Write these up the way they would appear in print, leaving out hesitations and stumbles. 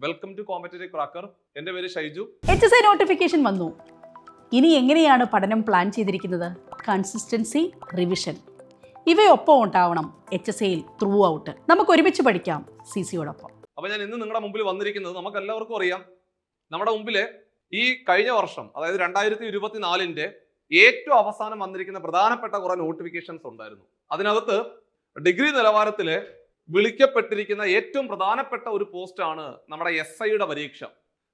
Welcome to competitive cracker. എൻ്റെ പേര് Shaiju. HSI notification വന്നു. ഇനി എങ്ങനെയാണ് പഠനം പ്ലാൻ ചെയ്തിരിക്കുന്നത്? കൺസിസ്റ്റൻസി, റിവിഷൻ ഇവയൊപ്പം ഉണ്ടാവണം HSIയിൽ ത്രൂ ഔട്ട്. നമുക്ക് ഒരുമിച്ച് പഠിക്കാം CCയോടൊപ്പം. അപ്പോൾ ഞാൻ ഇന്ന് നിങ്ങളുടെ മുമ്പിൽ വന്നിരിക്കുന്നത് നമുക്ക് എല്ലാവർക്കും അറിയാം, നമ്മുടെ മുമ്പിൽ ഈ കഴിഞ്ഞ വർഷം അതായത് 2024 ഏറ്റവും അവസാനം വന്നിരിക്കുന്ന പ്രധാനപ്പെട്ട കുറെ നോട്ടിഫിക്കേഷൻസ് ഉണ്ടായിരുന്നു. അതിനകത്ത് ഡിഗ്രി നിലവാരത്തില് വിളിക്കപ്പെട്ടിരിക്കുന്ന ഏറ്റവും പ്രധാനപ്പെട്ട ഒരു പോസ്റ്റാണ് നമ്മുടെ SIയുടെ പരീക്ഷ.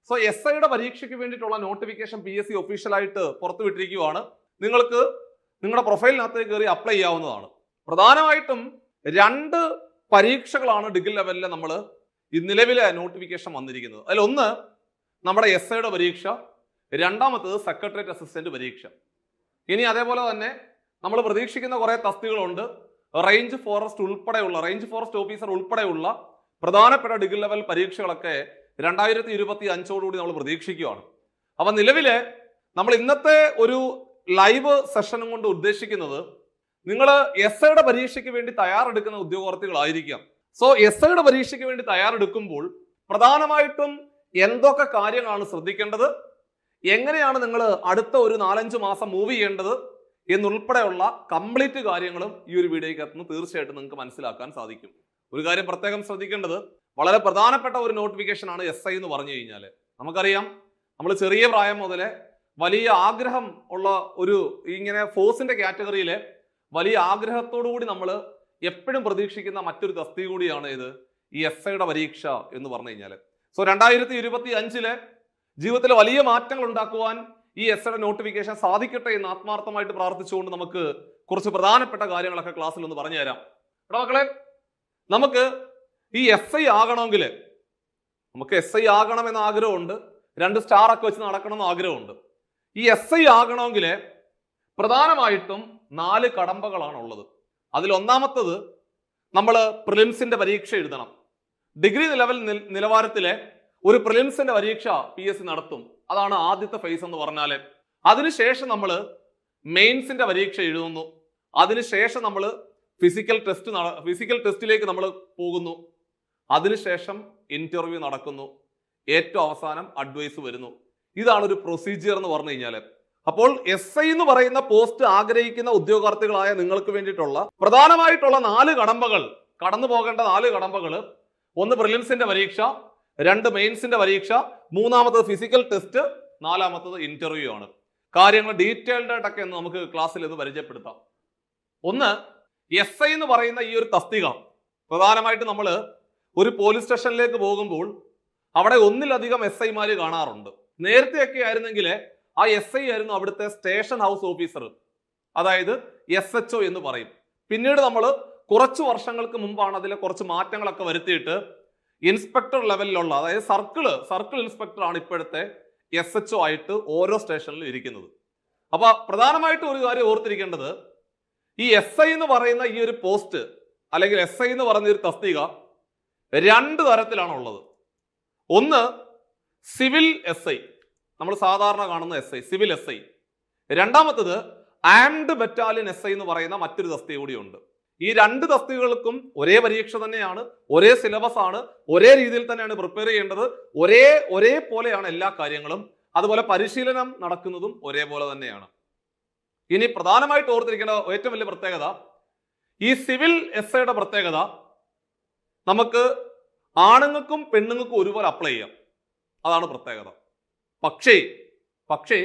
സോ SIയുടെ പരീക്ഷയ്ക്ക് വേണ്ടിയിട്ടുള്ള നോട്ടിഫിക്കേഷൻ PSC ഒഫീഷ്യലായിട്ട് പുറത്തുവിട്ടിരിക്കുകയാണ്. നിങ്ങൾക്ക് നിങ്ങളുടെ പ്രൊഫൈലിനകത്തേക്ക് കയറി അപ്ലൈ ചെയ്യാവുന്നതാണ്. പ്രധാനമായിട്ടും 2 പരീക്ഷകളാണ് ഡിഗ്രി ലെവലിൽ നമ്മൾ ഈ നിലവിലെ നോട്ടിഫിക്കേഷൻ വന്നിരിക്കുന്നത്. അതിലൊന്ന് നമ്മുടെ SIയുടെ പരീക്ഷ, രണ്ടാമത്തത് സെക്രട്ടേറിയറ്റ് അസിസ്റ്റന്റ് പരീക്ഷ. ഇനി അതേപോലെ തന്നെ നമ്മൾ പ്രതീക്ഷിക്കുന്ന കുറെ തസ്തികകളുണ്ട്. റേഞ്ച് ഫോറസ്റ്റ് ഓഫീസർ ഉൾപ്പെടെയുള്ള പ്രധാനപ്പെട്ട ഡിഗ്രി ലെവൽ പരീക്ഷകളൊക്കെ 2025 നമ്മൾ പ്രതീക്ഷിക്കുകയാണ്. അപ്പൊ നിലവിലെ നമ്മൾ ഇന്നത്തെ ഒരു ലൈവ് സെഷനും കൊണ്ട് ഉദ്ദേശിക്കുന്നത് നിങ്ങൾ SIയുടെ പരീക്ഷയ്ക്ക് വേണ്ടി തയ്യാറെടുക്കുന്ന ഉദ്യോഗാർത്ഥികളായിരിക്കാം. സോ SIയുടെ പരീക്ഷയ്ക്ക് വേണ്ടി തയ്യാറെടുക്കുമ്പോൾ പ്രധാനമായിട്ടും എന്തൊക്കെ കാര്യങ്ങളാണ് ശ്രദ്ധിക്കേണ്ടത്, എങ്ങനെയാണ് നിങ്ങൾ അടുത്ത ഒരു 4-5 മാസം മൂവ് ചെയ്യേണ്ടത് എന്നുൾപ്പെടെയുള്ള കംപ്ലീറ്റ് കാര്യങ്ങളും ഈ ഒരു വീഡിയോയ്ക്കകത്ത് തീർച്ചയായിട്ടും നിങ്ങൾക്ക് മനസ്സിലാക്കാൻ സാധിക്കും. ഒരു കാര്യം പ്രത്യേകം ശ്രദ്ധിക്കേണ്ടത്, വളരെ പ്രധാനപ്പെട്ട ഒരു നോട്ടിഫിക്കേഷൻ ആണ് SI എന്ന് പറഞ്ഞു കഴിഞ്ഞാൽ. നമുക്കറിയാം, നമ്മൾ ചെറിയ പ്രായം മുതലേ വലിയ ആഗ്രഹം ഉള്ള ഒരു ഇങ്ങനെ ഫോഴ്സിന്റെ കാറ്റഗറിയിലെ വലിയ ആഗ്രഹത്തോടുകൂടി നമ്മൾ എപ്പോഴും പ്രതീക്ഷിക്കുന്ന മറ്റൊരു തസ്തിക കൂടിയാണ് ഇത് ഈ SIയുടെ പരീക്ഷ എന്ന് പറഞ്ഞു കഴിഞ്ഞാൽ. സോ 2025 ജീവിതത്തിൽ വലിയ മാറ്റങ്ങൾ ഉണ്ടാക്കുവാൻ ഈ SIയുടെ നോട്ടിഫിക്കേഷൻ സാധിക്കട്ടെ എന്ന് ആത്മാർത്ഥമായിട്ട് പ്രാർത്ഥിച്ചുകൊണ്ട് നമുക്ക് കുറച്ച് പ്രധാനപ്പെട്ട കാര്യങ്ങളൊക്കെ ക്ലാസ്സിൽ ഒന്ന് പറഞ്ഞു തരാം. എടാ മക്കളെ, നമുക്ക് ഈ SI ആകണമെങ്കിൽ നമുക്ക് SI ആകണമെന്ന് ആഗ്രഹമുണ്ട്, 2 സ്റ്റാർ ഒക്കെ വെച്ച് നടക്കണമെന്ന് ആഗ്രഹമുണ്ട്. ഈ SI ആകണമെങ്കിൽ പ്രധാനമായിട്ടും 4 കടമ്പകളാണ് ഉള്ളത്. അതിൽ ഒന്നാമത്തത് നമ്മൾ പ്രിലിംസിന്റെ പരീക്ഷ എഴുതണം. ഡിഗ്രി നിലവാരത്തിലെ ഒരു പ്രിലിംസിന്റെ പരീക്ഷ PSC നടത്തും. അതാണ് ആദ്യത്തെ ഫേസ് എന്ന് പറഞ്ഞാല്. അതിനുശേഷം നമ്മൾ മെയിൻസിന്റെ പരീക്ഷ എഴുതുന്നു. അതിനുശേഷം നമ്മൾ ഫിസിക്കൽ ടെസ്റ്റിലേക്ക് നമ്മൾ പോകുന്നു. അതിനുശേഷം ഇന്റർവ്യൂ നടക്കുന്നു. ഏറ്റവും അവസാനം അഡ്വൈസ് വരുന്നു. ഇതാണ് ഒരു പ്രൊസീജിയർ എന്ന് പറഞ്ഞു കഴിഞ്ഞാല്. അപ്പോൾ SI എന്ന് പറയുന്ന പോസ്റ്റ് ആഗ്രഹിക്കുന്ന ഉദ്യോഗാർത്ഥികളായ നിങ്ങൾക്ക് വേണ്ടിയിട്ടുള്ള പ്രധാനമായിട്ടുള്ള 4 കടമ്പകൾ, കടന്നു പോകേണ്ട 4 കടമ്പകൾ: 1 പ്രിലിംസിന്റെ പരീക്ഷ, 2 മെയിൻസിന്റെ പരീക്ഷ, 3ാമത്തത് ഫിസിക്കൽ ടെസ്റ്റ്, 4ാമത്തത് ഇന്റർവ്യൂ ആണ്. കാര്യങ്ങൾ ഡീറ്റെയിൽഡ് ആയിട്ടൊക്കെ നമുക്ക് ക്ലാസ്സിൽ ഇത് പരിചയപ്പെടുത്താം. 1, SI എന്ന് പറയുന്ന ഈ ഒരു തസ്തിക പ്രധാനമായിട്ട് നമ്മൾ ഒരു പോലീസ് സ്റ്റേഷനിലേക്ക് പോകുമ്പോൾ അവിടെ ഒന്നിലധികം SIമാര് കാണാറുണ്ട്. നേരത്തെയൊക്കെ ആയിരുന്നെങ്കിൽ ആ SI ആയിരുന്നു അവിടുത്തെ സ്റ്റേഷൻ ഹൗസ് ഓഫീസർ, അതായത് SHO എന്ന് പറയും. പിന്നീട് നമ്മൾ കുറച്ച് വർഷങ്ങൾക്ക് മുമ്പാണ് അതിലെ കുറച്ച് മാറ്റങ്ങളൊക്കെ വരുത്തിയിട്ട് ഇൻസ്പെക്ടർ ലെവലിലുള്ള, അതായത് സർക്കിൾ ഇൻസ്പെക്ടർ ആണ് ഇപ്പോഴത്തെ SHO ആയിട്ട് ഓരോ സ്റ്റേഷനിലും ഇരിക്കുന്നത്. അപ്പൊ പ്രധാനമായിട്ടും ഒരു കാര്യം ഓർത്തിരിക്കേണ്ടത്, ഈ SI എന്ന് പറയുന്ന ഈ ഒരു പോസ്റ്റ് അല്ലെങ്കിൽ SI എന്ന് പറയുന്ന ഒരു തസ്തിക 2 തരത്തിലാണ് ഉള്ളത്. 1 സിവിൽ SI, നമ്മൾ സാധാരണ കാണുന്ന SI, സിവിൽ SI. രണ്ടാമത്തത് ആംഡ് ബറ്റാലിയൻ SI എന്ന് പറയുന്ന മറ്റൊരു തസ്തിക കൂടിയുണ്ട്. ഈ 2 തസ്തികകൾക്കും ഒരേ പരീക്ഷ തന്നെയാണ്, ഒരേ സിലബസ് ആണ്, ഒരേ രീതിയിൽ തന്നെയാണ് പ്രിപ്പയർ ചെയ്യേണ്ടത്, ഒരേ പോലെയാണ് എല്ലാ കാര്യങ്ങളും. അതുപോലെ പരിശീലനം നടക്കുന്നതും ഒരേപോലെ തന്നെയാണ്. ഇനി പ്രധാനമായിട്ട് ഓർത്തിരിക്കേണ്ട ഏറ്റവും വലിയ പ്രത്യേകത, ഈ സിവിൽ SIയുടെ പ്രത്യേകത, നമുക്ക് ആണുങ്ങൾക്കും പെണ്ണുങ്ങൾക്കും ഒരുപോലെ അപ്ലൈ ചെയ്യാം. അതാണ് പ്രത്യേകത. പക്ഷേ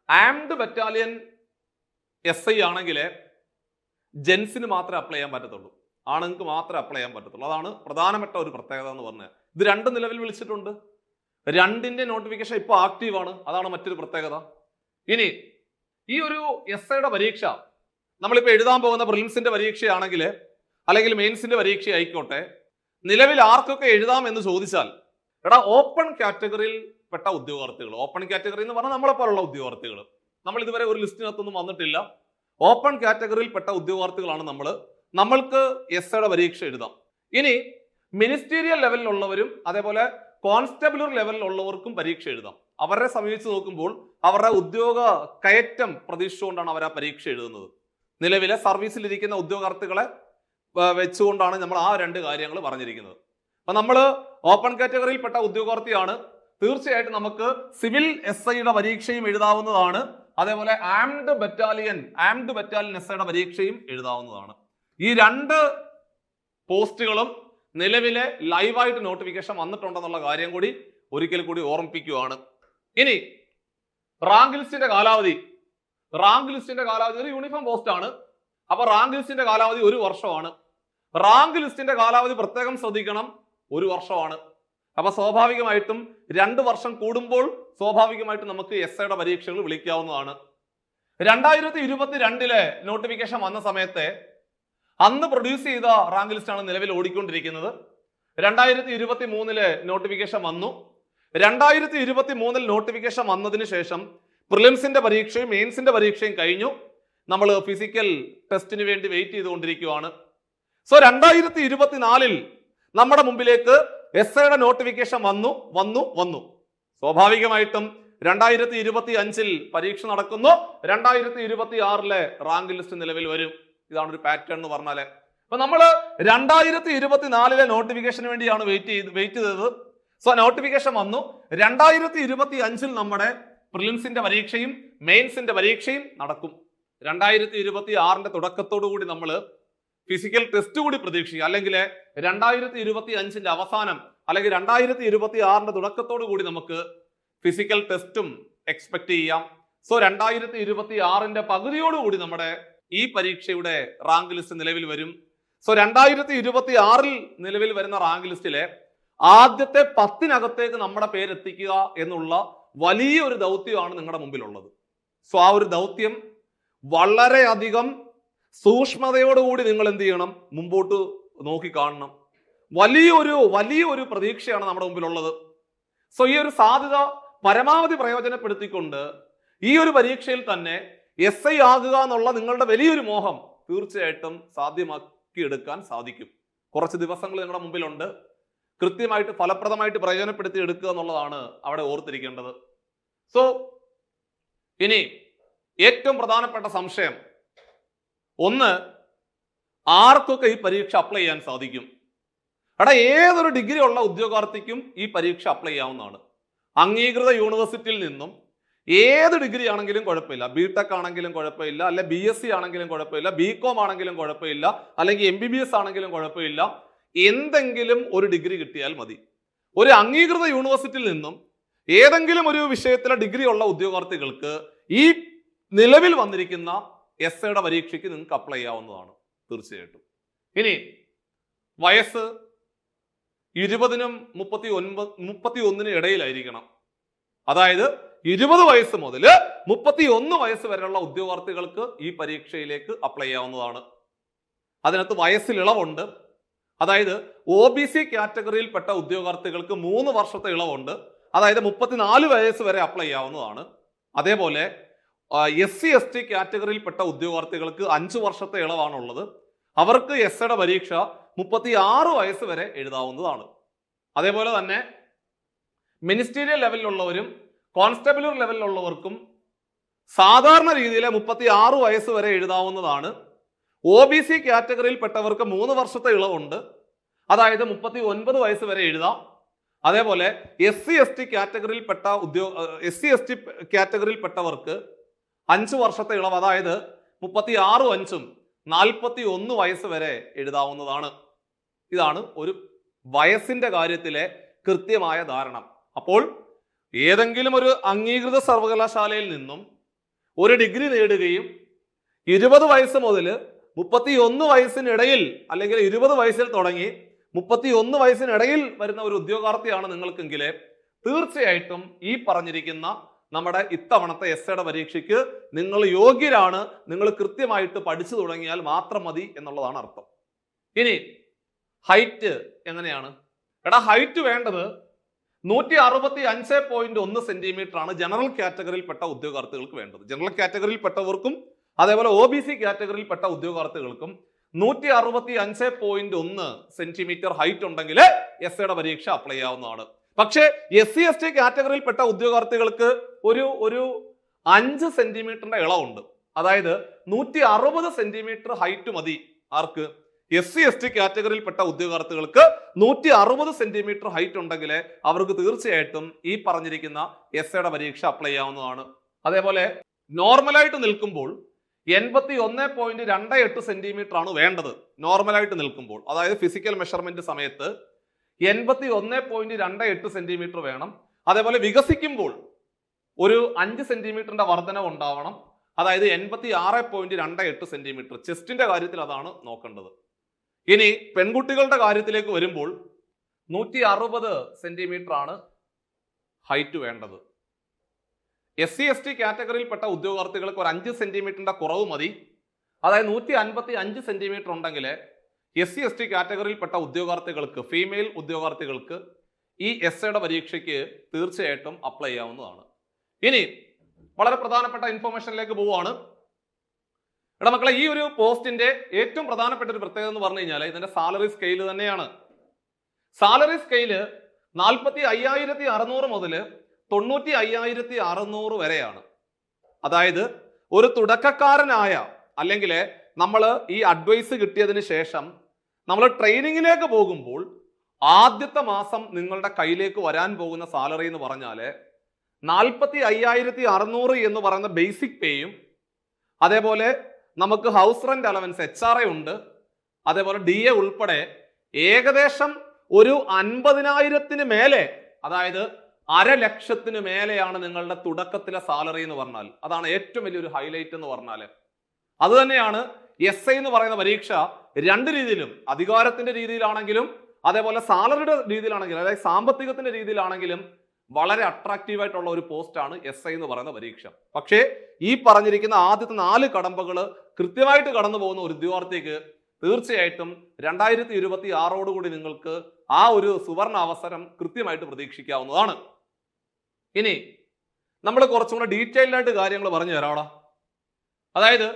ആംഡ് ബറ്റാലിയൻ SI ആണെങ്കിൽ ജെൻസിന് മാത്രമേ അപ്ലൈ ചെയ്യാൻ പറ്റത്തുള്ളൂ, ആണുങ്ങൾക്ക് മാത്രമേ അപ്ലൈ ചെയ്യാൻ പറ്റത്തുള്ളൂ. അതാണ് പ്രധാനപ്പെട്ട ഒരു പ്രത്യേകത എന്ന് പറഞ്ഞാൽ. ഇത് 2 നിലവിൽ വിളിച്ചിട്ടുണ്ട്, 2ന്റെ നോട്ടിഫിക്കേഷൻ ഇപ്പോൾ ആക്റ്റീവാണ്. അതാണ് മറ്റൊരു പ്രത്യേകത. ഇനി ഈ ഒരു SIയുടെ പരീക്ഷ നമ്മളിപ്പോൾ എഴുതാൻ പോകുന്ന പ്രിലിംസിന്റെ പരീക്ഷയാണെങ്കിൽ അല്ലെങ്കിൽ മെയിൻസിന്റെ പരീക്ഷ ആയിക്കോട്ടെ, നിലവിൽ ആർക്കൊക്കെ എഴുതാം എന്ന് ചോദിച്ചാൽ, ഓപ്പൺ കാറ്റഗറിയിൽ പെട്ട ഉദ്യോഗാർത്ഥികൾ, ഓപ്പൺ കാറ്റഗറി എന്ന് പറഞ്ഞാൽ നമ്മളെ പോലുള്ള ഉദ്യോഗാർത്ഥികൾ, നമ്മൾ ഇതുവരെ ഒരു ലിസ്റ്റിനകത്തൊന്നും വന്നിട്ടില്ല, ഓപ്പൺ കാറ്റഗറിയിൽ പെട്ട ഉദ്യോഗാർത്ഥികളാണ് നമ്മൾക്ക് SIയുടെ പരീക്ഷ എഴുതാം. ഇനി മിനിസ്റ്റീരിയൽ ലെവലിലുള്ളവരും അതേപോലെ കോൺസ്റ്റബിളർ ലെവലിലുള്ളവർക്കും പരീക്ഷ എഴുതാം. അവരെ സമീപിച്ച് നോക്കുമ്പോൾ അവരുടെ ഉദ്യോഗ കയറ്റം പ്രതീക്ഷിച്ചുകൊണ്ടാണ് അവർ ആ പരീക്ഷ എഴുതുന്നത്. നിലവിലെ സർവീസിലിരിക്കുന്ന ഉദ്യോഗാർത്ഥികളെ വെച്ചുകൊണ്ടാണ് നമ്മൾ ആ 2 കാര്യങ്ങൾ പറഞ്ഞിരിക്കുന്നത്. അപ്പൊ നമ്മൾ ഓപ്പൺ കാറ്റഗറിയിൽപ്പെട്ട ഉദ്യോഗാർത്ഥിയാണ്, തീർച്ചയായിട്ടും നമുക്ക് സിവിൽ SIയുടെ പരീക്ഷയും എഴുതാവുന്നതാണ്. അതേപോലെ ആംഡ് ബറ്റാലിയൻ SIയുടെ പരീക്ഷയും എഴുതാവുന്നതാണ്. ഈ രണ്ട് പോസ്റ്റുകളും നിലവിലെ ലൈവായിട്ട് നോട്ടിഫിക്കേഷൻ വന്നിട്ടുണ്ടെന്നുള്ള കാര്യം കൂടി ഒരിക്കൽ കൂടി ഓർമ്മിപ്പിക്കുകയാണ്. ഇനി റാങ്ക് ലിസ്റ്റിന്റെ കാലാവധി ഒരു യൂണിഫോം പോസ്റ്റ് ആണ്. അപ്പൊ റാങ്ക് ലിസ്റ്റിന്റെ കാലാവധി 1 വർഷമാണ്. റാങ്ക് ലിസ്റ്റിന്റെ കാലാവധി പ്രത്യേകം ശ്രദ്ധിക്കണം, 1 വർഷമാണ്. അപ്പൊ സ്വാഭാവികമായിട്ടും 2 വർഷം കൂടുമ്പോൾ സ്വാഭാവികമായിട്ടും നമുക്ക് SIയുടെ പരീക്ഷകൾ വിളിക്കാവുന്നതാണ്. 2022 നോട്ടിഫിക്കേഷൻ വന്ന സമയത്തെ അന്ന് പ്രൊഡ്യൂസ് ചെയ്ത റാങ്ക് ലിസ്റ്റ് ആണ് നിലവിൽ ഓടിക്കൊണ്ടിരിക്കുന്നത്. 2023 നോട്ടിഫിക്കേഷൻ വന്നു. 2023 നോട്ടിഫിക്കേഷൻ വന്നതിന് ശേഷം പ്രിലിംസിന്റെ പരീക്ഷയും മെയിൻസിന്റെ പരീക്ഷയും കഴിഞ്ഞു. നമ്മൾ ഫിസിക്കൽ ടെസ്റ്റിന് വേണ്ടി വെയിറ്റ് ചെയ്തുകൊണ്ടിരിക്കുകയാണ്. സോ 2024 നമ്മുടെ മുമ്പിലേക്ക് SIയുടെ നോട്ടിഫിക്കേഷൻ വന്നു. സ്വാഭാവികമായിട്ടും 2025 പരീക്ഷ നടക്കുന്നു. 2026 റാങ്ക് ലിസ്റ്റ് നിലവിൽ വരും. ഇതാണ് ഒരു പാറ്റേൺ എന്ന് പറഞ്ഞാല്. അപ്പൊ നമ്മൾ 2024 നോട്ടിഫിക്കേഷന് വേണ്ടിയാണ് വെയിറ്റ് ചെയ്തത്. സോ നോട്ടിഫിക്കേഷൻ വന്നു. 2025 നമ്മുടെ പ്രിലിംസിന്റെ പരീക്ഷയും മെയിൻസിന്റെ പരീക്ഷയും നടക്കും. 2026 തുടക്കത്തോടു കൂടി നമ്മൾ ഫിസിക്കൽ ടെസ്റ്റ് കൂടി പ്രതീക്ഷിക്കുക. അല്ലെങ്കിൽ 2025 അവസാനം അല്ലെങ്കിൽ 2026 തുടക്കത്തോടു കൂടി നമുക്ക് ഫിസിക്കൽ ടെസ്റ്റും എക്സ്പെക്ട് ചെയ്യാം. സോ 2026 പകുതിയോടുകൂടി നമ്മുടെ ഈ പരീക്ഷയുടെ റാങ്ക് ലിസ്റ്റ് നിലവിൽ വരും. സോ 2026 നിലവിൽ വരുന്ന റാങ്ക് ലിസ്റ്റിലെ ആദ്യത്തെ 10 നമ്മുടെ പേരെത്തിക്കുക എന്നുള്ള വലിയൊരു ദൗത്യമാണ് നിങ്ങളുടെ മുമ്പിലുള്ളത്. സോ ആ ഒരു ദൗത്യം വളരെയധികം സൂക്ഷ്മതയോടുകൂടി നിങ്ങൾ എന്ത് ചെയ്യണം, മുമ്പോട്ട് നോക്കി കാണണം. വലിയൊരു പ്രതീക്ഷയാണ് നമ്മുടെ മുമ്പിലുള്ളത്. സോ ഈ ഒരു സാധ്യത പരമാവധി പ്രയോജനപ്പെടുത്തിക്കൊണ്ട് ഈ ഒരു പരീക്ഷയിൽ തന്നെ SI ആകുക എന്നുള്ള നിങ്ങളുടെ വലിയൊരു മോഹം തീർച്ചയായിട്ടും സാധ്യമാക്കിയെടുക്കാൻ സാധിക്കും. കുറച്ച് ദിവസങ്ങൾ നിങ്ങളുടെ മുമ്പിലുണ്ട്. കൃത്യമായിട്ട് ഫലപ്രദമായിട്ട് പ്രയോജനപ്പെടുത്തി എടുക്കുക എന്നുള്ളതാണ് അവിടെ ഓർത്തിരിക്കേണ്ടത്. സോ ഇനി ഏറ്റവും പ്രധാനപ്പെട്ട സംശയം ഒന്ന്, ആർക്കൊക്കെ ഈ പരീക്ഷ അപ്ലൈ ചെയ്യാൻ സാധിക്കും? ഏതൊരു ഡിഗ്രി ഉള്ള ഉദ്യോഗാർത്ഥിക്കും ഈ പരീക്ഷ അപ്ലൈ ചെയ്യാവുന്നതാണ്. അംഗീകൃത യൂണിവേഴ്സിറ്റിയിൽ നിന്നും ഏത് ഡിഗ്രി ആണെങ്കിലും കുഴപ്പമില്ല, BTech ആണെങ്കിലും കുഴപ്പമില്ല, അല്ലെ BSc ആണെങ്കിലും കുഴപ്പമില്ല, BCom ആണെങ്കിലും കുഴപ്പമില്ല, അല്ലെങ്കിൽ MBBS ആണെങ്കിലും കുഴപ്പമില്ല, എന്തെങ്കിലും ഒരു ഡിഗ്രി കിട്ടിയാൽ മതി. ഒരു അംഗീകൃത യൂണിവേഴ്സിറ്റിയിൽ നിന്നും ഏതെങ്കിലും ഒരു വിഷയത്തിലെ ഡിഗ്രി ഉള്ള ഉദ്യോഗാർത്ഥികൾക്ക് ഈ നിലവിൽ വന്നിരിക്കുന്ന SIയുടെ പരീക്ഷയ്ക്ക് നിങ്ങൾക്ക് അപ്ലൈ ചെയ്യാവുന്നതാണ് തീർച്ചയായിട്ടും. ഇനി വയസ്സ് 20-നും 31-നും ഇടയിലായിരിക്കണം. അതായത് 20 വയസ്സ് മുതൽ 31 വയസ്സ് വരെയുള്ള ഉദ്യോഗാർത്ഥികൾക്ക് ഈ പരീക്ഷയിലേക്ക് അപ്ലൈ ചെയ്യാവുന്നതാണ്. അതിനകത്ത് വയസ്സിൽ ഇളവുണ്ട്. അതായത് OBC കാറ്റഗറിയിൽപ്പെട്ട ഉദ്യോഗാർത്ഥികൾക്ക് 3 വർഷത്തെ ഇളവുണ്ട്. അതായത് 34 വയസ്സ് വരെ അപ്ലൈ ചെയ്യാവുന്നതാണ്. അതേപോലെ SC/ST കാറ്റഗറിയിൽപ്പെട്ട ഉദ്യോഗാർത്ഥികൾക്ക് 5 വർഷത്തെ ഇളവാണുള്ളത്. അവർക്ക് SIയുടെ പരീക്ഷ 36 വയസ്സ് വരെ എഴുതാവുന്നതാണ്. അതേപോലെ തന്നെ മിനിസ്റ്റീരിയൽ ലെവലിലുള്ളവരും കോൺസ്റ്റബിളർ ലെവലിലുള്ളവർക്കും സാധാരണ രീതിയിൽ 36 വയസ്സ് വരെ എഴുതാവുന്നതാണ്. OBC കാറ്റഗറിയിൽപ്പെട്ടവർക്ക് 3 വർഷത്തെ ഇളവുണ്ട്. അതായത് 39 വയസ്സ് വരെ എഴുതാം. അതേപോലെ SC/ST കാറ്റഗറിയിൽപ്പെട്ടവർക്ക് 5 വർഷത്തെ ഇളവ്, അതായത് 36 5-ഉം 41 വയസ്സ് വരെ എഴുതാവുന്നതാണ്. ഇതാണ് ഒരു വയസ്സിന്റെ കാര്യത്തിലെ കൃത്യമായ ധാരണ. അപ്പോൾ ഏതെങ്കിലും ഒരു അംഗീകൃത സർവകലാശാലയിൽ നിന്നും ഒരു ഡിഗ്രി നേടുകയും 20 വയസ്സ് മുതൽ 31 വയസ്സിനിടയിൽ അല്ലെങ്കിൽ 20 വയസ്സിൽ തുടങ്ങി 31 വയസ്സിനിടയിൽ വരുന്ന ഒരു ഉദ്യോഗാർത്ഥിയാണ് നിങ്ങൾക്കെങ്കിൽ തീർച്ചയായിട്ടും ഈ പറഞ്ഞിരിക്കുന്ന നമ്മുടെ ഇത്തവണത്തെ SIയുടെ പരീക്ഷയ്ക്ക് നിങ്ങൾ യോഗ്യരാണ്. നിങ്ങൾ കൃത്യമായിട്ട് പഠിച്ചു തുടങ്ങിയാൽ മാത്രം മതി എന്നുള്ളതാണ് അർത്ഥം. ഇനി ഹൈറ്റ് എങ്ങനെയാണ്? ഹൈറ്റ് വേണ്ടത് 165.1 സെന്റിമീറ്റർ ആണ് ജനറൽ കാറ്റഗറിയിൽപ്പെട്ട ഉദ്യോഗാർത്ഥികൾക്ക് വേണ്ടത്. ജനറൽ കാറ്റഗറിയിൽപ്പെട്ടവർക്കും അതേപോലെ OBC കാറ്റഗറിയിൽപ്പെട്ട ഉദ്യോഗാർത്ഥികൾക്കും 165.1 സെന്റിമീറ്റർ ഹൈറ്റ് ഉണ്ടെങ്കിൽ SIയുടെ പരീക്ഷ അപ്ലൈ ചെയ്യാവുന്നതാണ്. പക്ഷേ SC/ST കാറ്റഗറിയിൽപ്പെട്ട ഉദ്യോഗാർത്ഥികൾക്ക് ഒരു 5 സെന്റിമീറ്ററിന്റെ ഇളവുണ്ട്. അതായത് 160 സെന്റിമീറ്റർ ഹൈറ്റ് മതി ആർക്ക്? SC/ST കാറ്റഗറിയിൽപ്പെട്ട ഉദ്യോഗാർത്ഥികൾക്ക് 160 സെന്റിമീറ്റർ ഹൈറ്റ് ഉണ്ടെങ്കിൽ അവർക്ക് തീർച്ചയായിട്ടും ഈ പറഞ്ഞിരിക്കുന്ന എസ്സയുടെ പരീക്ഷ അപ്ലൈ ചെയ്യാവുന്നതാണ്. അതേപോലെ നോർമലായിട്ട് നിൽക്കുമ്പോൾ 81.28 സെന്റിമീറ്റർ ആണ് വേണ്ടത്. നോർമലായിട്ട് നിൽക്കുമ്പോൾ, അതായത് ഫിസിക്കൽ മെഷർമെന്റ് സമയത്ത് 81.28 സെന്റിമീറ്റർ വേണം. അതേപോലെ വികസിക്കുമ്പോൾ ഒരു 5 സെന്റിമീറ്ററിന്റെ വർധനവ് ഉണ്ടാവണം. അതായത് 86.28 സെന്റിമീറ്റർ. ചെസ്റ്റിന്റെ കാര്യത്തിൽ അതാണ് നോക്കേണ്ടത്. ഇനി പെൺകുട്ടികളുടെ കാര്യത്തിലേക്ക് വരുമ്പോൾ 160 സെന്റിമീറ്റർ ആണ് ഹൈറ്റ് വേണ്ടത്. SC/ST കാറ്റഗറിയിൽപ്പെട്ട ഉദ്യോഗാർത്ഥികൾക്ക് ഒരു 5 സെന്റിമീറ്ററിന്റെ കുറവ് മതി. അതായത് 155 സെന്റിമീറ്റർ ഉണ്ടെങ്കിൽ SC/ST കാറ്റഗറിയിൽപ്പെട്ട ഉദ്യോഗാർത്ഥികൾക്ക്, ഫീമെയിൽ ഉദ്യോഗാർത്ഥികൾക്ക് ഈ എസ്സയുടെ പരീക്ഷയ്ക്ക് തീർച്ചയായിട്ടും അപ്ലൈ ചെയ്യാവുന്നതാണ്. ഇനി വളരെ പ്രധാനപ്പെട്ട ഇൻഫോർമേഷനിലേക്ക് പോവുകയാണ്. എടാ മക്കളെ, ഈ ഒരു പോസ്റ്റിന്റെ ഏറ്റവും പ്രധാനപ്പെട്ട ഒരു പ്രത്യേകത എന്ന് പറഞ്ഞു കഴിഞ്ഞാൽ ഇതിന്റെ സാലറി സ്കെയിൽ തന്നെയാണ്. സാലറി സ്കെയില് 45,600 മുതൽ 95,600 വരെയാണ്. അതായത് ഒരു തുടക്കക്കാരനായ, അല്ലെങ്കിൽ നമ്മൾ ഈ അഡ്വൈസ് കിട്ടിയതിന് ശേഷം നമ്മൾ ട്രെയിനിങ്ങിലേക്ക് പോകുമ്പോൾ ആദ്യത്തെ മാസം നിങ്ങളുടെ കയ്യിലേക്ക് വരാൻ പോകുന്ന സാലറി എന്ന് പറഞ്ഞാൽ 45,600 എന്ന് പറയുന്ന ബേസിക് പേയും, അതേപോലെ നമുക്ക് ഹൗസ് റെന്റ് അലവൻസ് HRA ഉണ്ട്, അതേപോലെ DA ഉൾപ്പെടെ ഏകദേശം ഒരു 50,000 മേലെ, അതായത് 500,000 മേലെയാണ് നിങ്ങളുടെ തുടക്കത്തിലെ സാലറി എന്ന് പറഞ്ഞാൽ. അതാണ് ഏറ്റവും വലിയൊരു ഹൈലൈറ്റ് എന്ന് പറഞ്ഞാൽ. അത് തന്നെയാണ് SI എന്ന് പറയുന്ന പരീക്ഷ രണ്ട് രീതിയിലും, അധികാരത്തിന്റെ രീതിയിലാണെങ്കിലും അതേപോലെ സാലറിയുടെ രീതിയിലാണെങ്കിലും, അതായത് സാമ്പത്തികത്തിന്റെ രീതിയിലാണെങ്കിലും വളരെ അട്രാക്റ്റീവ് ആയിട്ടുള്ള ഒരു പോസ്റ്റാണ് SI എന്ന് പറയുന്ന പരീക്ഷ. പക്ഷേ ഈ പറഞ്ഞിരിക്കുന്ന ആദ്യത്തെ 4 കടമ്പകൾ കൃത്യമായിട്ട് കടന്നു പോകുന്ന ഒരു ഉദ്യോഗാർത്ഥിക്ക് തീർച്ചയായിട്ടും 2026 നിങ്ങൾക്ക് ആ ഒരു സുവർണ അവസരം കൃത്യമായിട്ട് പ്രതീക്ഷിക്കാവുന്നതാണ്. ഇനി നമ്മൾ കുറച്ചും കൂടെ ഡീറ്റെയിൽഡ് ആയിട്ട് കാര്യങ്ങൾ പറഞ്ഞു തരാം. അതായത്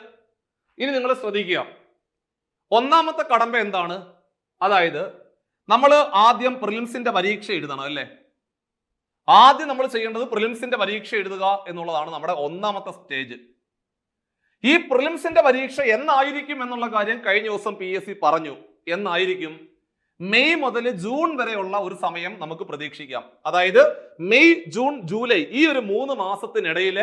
ഇനി നിങ്ങൾ ശ്രദ്ധിക്കുക, ഒന്നാമത്തെ കടമ്പ എന്താണ്? അതായത് നമ്മൾ ആദ്യം പ്രിലിംസിന്റെ പരീക്ഷ എഴുതണം അല്ലേ? ആദ്യം നമ്മൾ ചെയ്യേണ്ടത് പ്രിലിംസിന്റെ പരീക്ഷ എഴുതുക എന്നുള്ളതാണ് നമ്മുടെ ഒന്നാമത്തെ സ്റ്റേജ്. ഈ പ്രിലിംസിന്റെ പരീക്ഷ എന്നായിരിക്കും എന്നുള്ള കാര്യം കഴിഞ്ഞ ദിവസം PSC പറഞ്ഞു. എന്നായിരിക്കും? മെയ് മുതൽ ജൂൺ വരെയുള്ള ഒരു സമയം നമുക്ക് പ്രതീക്ഷിക്കാം. അതായത് മെയ്, ജൂൺ, ജൂലൈ ഈ ഒരു 3 മാസത്തിനിടയിൽ